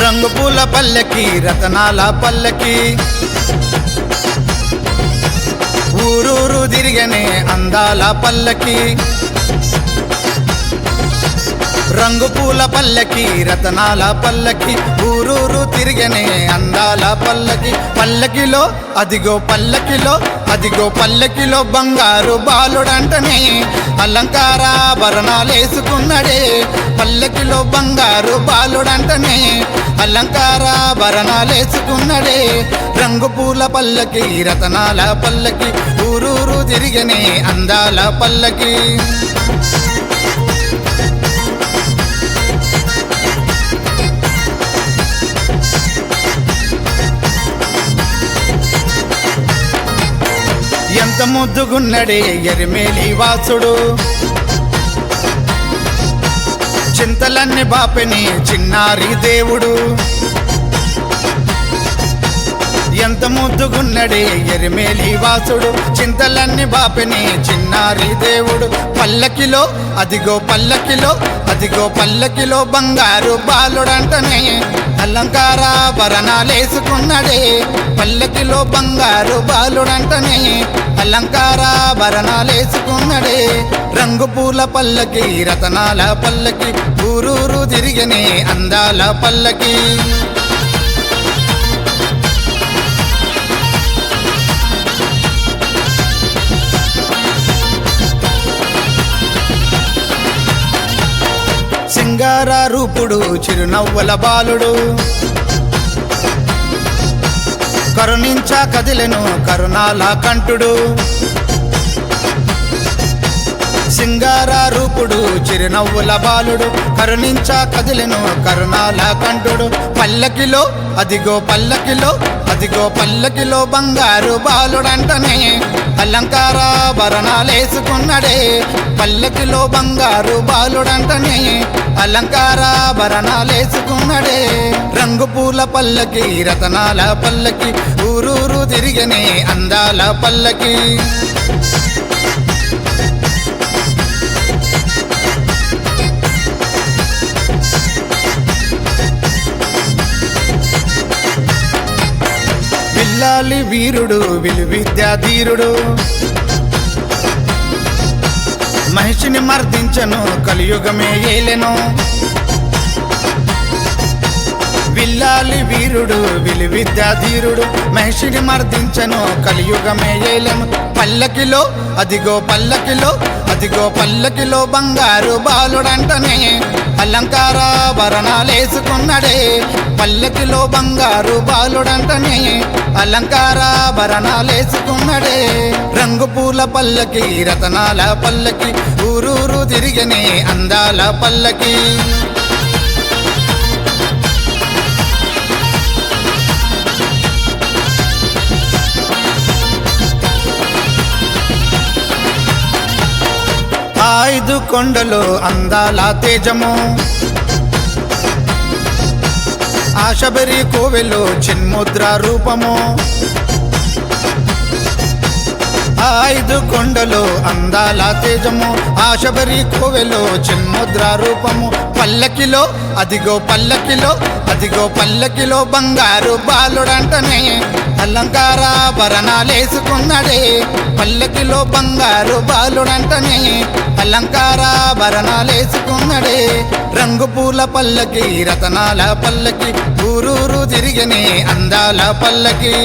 రంగు పూల పల్లకి రతనాల పల్లకి ఊరూరు తిరిగనే అందాల పల్లకి రంగు పూల పల్లకి రతనాల పల్లకి ఊరూరు తిరిగనే అందాల పల్లకి పల్లకిలో అదిగో పల్లకిలో బంగారు బాలుడంటనే అలంకారాభరణాలేసుకున్నడే పల్లకిలో బంగారు బాలుడంటనే అలంకారాభరణాలేసుకున్నడే రంగు పూల పల్లకి రతనాల పల్లకి ఊరూరు తిరిగనే అందాల పల్లకి ఎంత ముద్దుగున్నడే ఎరిమేలి వాసుడు చింతలన్నీ బాపెని చిన్నారి దేవుడు ఎంత ముద్దుగున్నడే ఎరిమేలి వాసుడు చింతలన్నీ బాపెని చిన్నారి దేవుడు పల్లకిలో అదిగో పల్లకిలో బంగారు బాలుడంటనే అలంకారాభరణాలేసుకున్నడే పల్లకిలో బంగారు బాలుడంటనే అలంకారాభరణాలేసుకున్నడే రంగు పూల పల్లకి రతనాల పల్లకి ఊరూరు తిరిగనే అందాల పల్లకి సింగార రూపుడు చిరునవ్వుల బాలుడు కరుణించా కదిలెను కరుణాల కంఠుడు సింగార రూపుడు చిరునవ్వుల బాలుడు కరుణించా కదిలెను కరుణాల కంఠుడు పల్లకిలో అదిగో పల్లకిలో బంగారు బాలుడంటనే అలంకారాభరణాలేసుకున్నడే పల్లకిలో బంగారు బాలుడంటనే అలంకారాభరణాలేసుకున్నడే రంగు పూల పల్లకి రతనాల పల్లకి ఊరూరు తిరిగనే అందాల పల్లకి విల్లాలి వీరుడు విలువిద్యాధీరుడు మహిషిని మర్దించను కలియుగమే ఏలెను విల్లాలి వీరుడు విలువిద్యాధీరుడు మహిషిని మర్దించను కలియుగమే ఏలెను పల్లకిలో అదిగో పల్లకిలో బంగారు బాలుడంటనే అలంకారాభరణాలేసుకున్నడే పల్లకిలో బంగారు బాలుడంటనే అలంకారాభరణాలేసుకున్నడే రంగు పూల పల్లకి రతనాల పల్లకి ఊరూరు తిరిగనే అందాల పల్లకి ఐదు కొండలో అందాల తేజము ఆశబరి కోవెలో చిన్ముద్ర రూపము ఐదు కొండలో అందాల తేజము ఆశబరి కోవెలో చిన్ముద్ర రూపము పల్లకిలో అదిగో పల్లకిలో బంగారు బాలుడంటనే అలంకారాభరణాలేసుకున్నడే పల్లకిలో బంగారు బాలుడంటనే అలంకారాభరణాలేసుకున్నడే రంగు పూల పల్లకి రతనాల పల్లకి ఊరూరు తిరిగనే అందాల పల్లకి